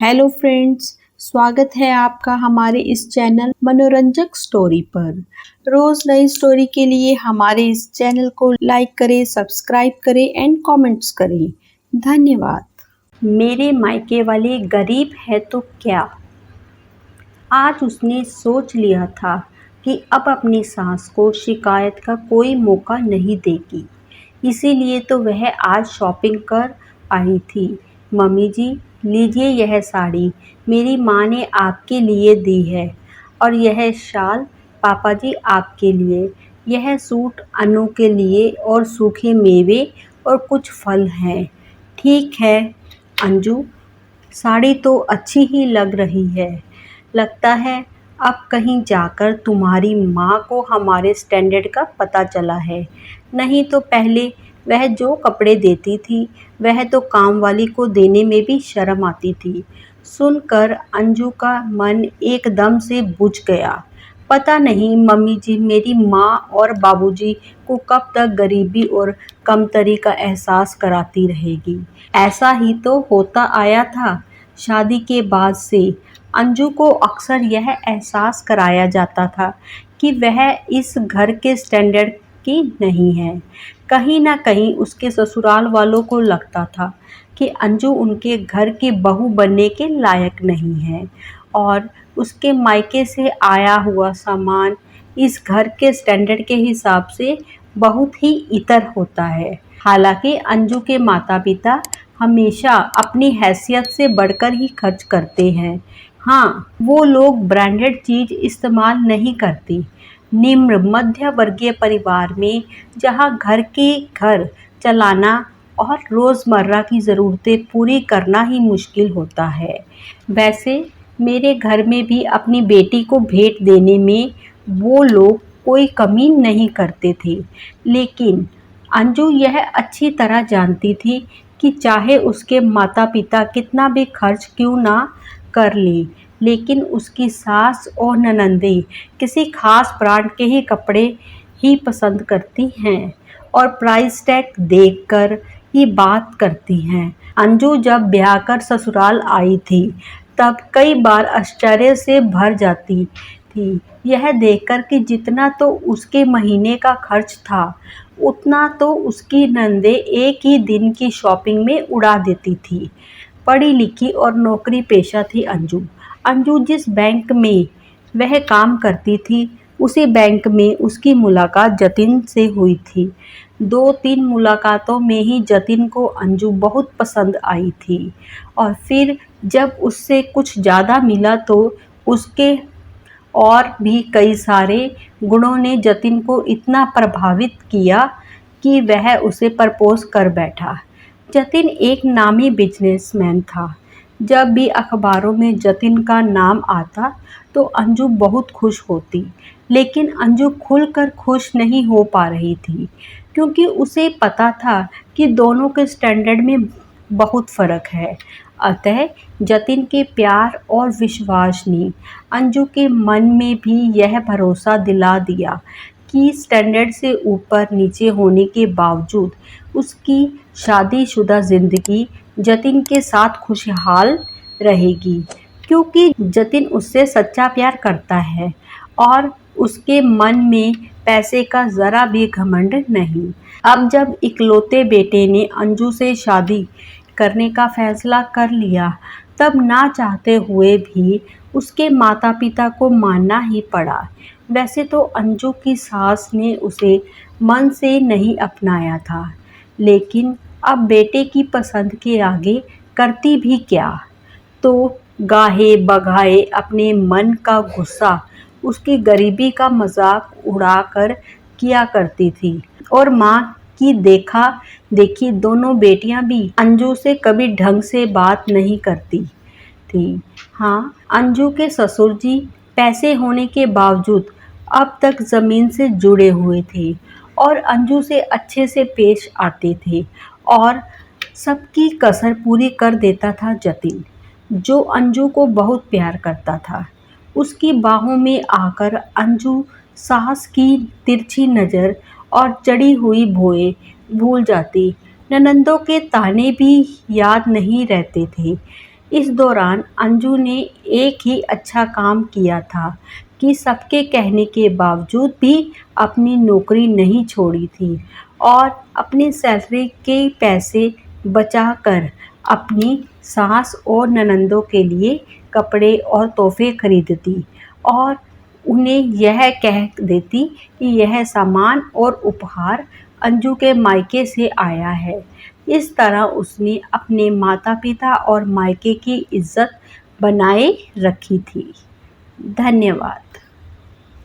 Hello friends, स्वागत है आपका हमारे इस चैनल मनोरंजक स्टोरी पर। रोज नई स्टोरी के लिए हमारे इस चैनल को लाइक करें, सब्सक्राइब करें एंड कमेंट्स करें। धन्यवाद। मेरे मायके वाले गरीब है तो क्या। आज उसने सोच लिया था कि अब अपनी सास को शिकायत का कोई मौका नहीं देगी। इसीलिए तो वह आज शॉपिंग कर आई थी। मम्मी जी, लीजिए यह साड़ी मेरी माँ ने आपके लिए दी है, और यह शाल पापा जी आपके लिए, यह सूट अनु के लिए, और सूखे मेवे और कुछ फल हैं। ठीक है अंजू, साड़ी तो अच्छी ही लग रही है। लगता है अब कहीं जाकर तुम्हारी माँ को हमारे स्टैंडर्ड का पता चला है। नहीं तो पहले वह जो कपड़े देती थी वह तो काम वाली को देने में भी शर्म आती थी। सुनकर अंजू का मन एकदम से बुझ गया। पता नहीं मम्मी जी मेरी माँ और बाबूजी को कब तक गरीबी और कमतरी का एहसास कराती रहेगी। ऐसा ही तो होता आया था। शादी के बाद से अंजू को अक्सर यह एहसास कराया जाता था कि वह इस घर के स्टैंडर्ड की नहीं है। कहीं ना कहीं उसके ससुराल वालों को लगता था कि अंजू उनके घर की बहू बनने के लायक नहीं है, और उसके मायके से आया हुआ सामान इस घर के स्टैंडर्ड के हिसाब से बहुत ही इतर होता है। हालांकि अंजू के माता पिता हमेशा अपनी हैसियत से बढ़कर ही खर्च करते हैं। हाँ, वो लोग ब्रांडेड चीज इस्तेमाल नहीं करती। निम्न मध्य वर्गीय परिवार में जहाँ घर चलाना और रोज़मर्रा की ज़रूरतें पूरी करना ही मुश्किल होता है, वैसे मेरे घर में भी अपनी बेटी को भेंट देने में वो लोग कोई कमी नहीं करते थे। लेकिन अंजू यह अच्छी तरह जानती थी कि चाहे उसके माता पिता कितना भी खर्च क्यों ना कर लें, लेकिन उसकी सास और ननंदें किसी खास ब्रांड के ही कपड़े ही पसंद करती हैं और प्राइस टैग देखकर ही बात करती हैं। अंजू जब ब्याह कर ससुराल आई थी तब कई बार आश्चर्य से भर जाती थी यह देखकर कि जितना तो उसके महीने का खर्च था उतना तो उसकी नंदे एक ही दिन की शॉपिंग में उड़ा देती थी। पढ़ी लिखी और नौकरी पेशा थी अंजू। अंजू जिस बैंक में वह काम करती थी उसी बैंक में उसकी मुलाकात जतिन से हुई थी। 2-3 मुलाकातों में ही जतिन को अंजू बहुत पसंद आई थी, और फिर जब उससे कुछ ज़्यादा मिला तो उसके और भी कई सारे गुणों ने जतिन को इतना प्रभावित किया कि वह उसे प्रपोज कर बैठा। जतिन एक नामी बिजनेसमैन था। जब भी अखबारों में जतिन का नाम आता तो अंजू बहुत खुश होती, लेकिन अंजू खुलकर खुश नहीं हो पा रही थी क्योंकि उसे पता था कि दोनों के स्टैंडर्ड में बहुत फ़र्क है। अतः जतिन के प्यार और विश्वास ने अंजू के मन में भी यह भरोसा दिला दिया कि स्टैंडर्ड से ऊपर नीचे होने के बावजूद उसकी शादीशुदा ज़िंदगी जतिन के साथ खुशहाल रहेगी, क्योंकि जतिन उससे सच्चा प्यार करता है और उसके मन में पैसे का ज़रा भी घमंड नहीं। अब जब इकलौते बेटे ने अंजू से शादी करने का फैसला कर लिया तब ना चाहते हुए भी उसके माता पिता को मानना ही पड़ा। वैसे तो अंजू की सास ने उसे मन से नहीं अपनाया था, लेकिन अब बेटे की पसंद के आगे करती भी क्या। तो गाहे बगाए अपने मन का गुस्सा उसकी गरीबी का मजाक उड़ाकर किया करती थी, और माँ की देखा देखी दोनों बेटियां भी अंजू से कभी ढंग से बात नहीं करती थी। हाँ, अंजू के ससुर जी पैसे होने के बावजूद अब तक ज़मीन से जुड़े हुए थे और अंजू से अच्छे से पेश आते थे, और सबकी कसर पूरी कर देता था जतिन, जो अंजू को बहुत प्यार करता था। उसकी बाहों में आकर अंजू सास की तिरछी नज़र और चढ़ी हुई भौएं भूल जाती। ननंदों के ताने भी याद नहीं रहते थे। इस दौरान अंजू ने एक ही अच्छा काम किया था कि सबके कहने के बावजूद भी अपनी नौकरी नहीं छोड़ी थी और अपनी सैलरी के पैसे बचाकर अपनी सास और ननंदों के लिए कपड़े और तोहफे खरीदती और उन्हें यह कह देती कि यह सामान और उपहार अंजू के मायके से आया है। इस तरह उसने अपने माता-पिता और मायके की इज्जत बनाए रखी थी। धन्यवाद।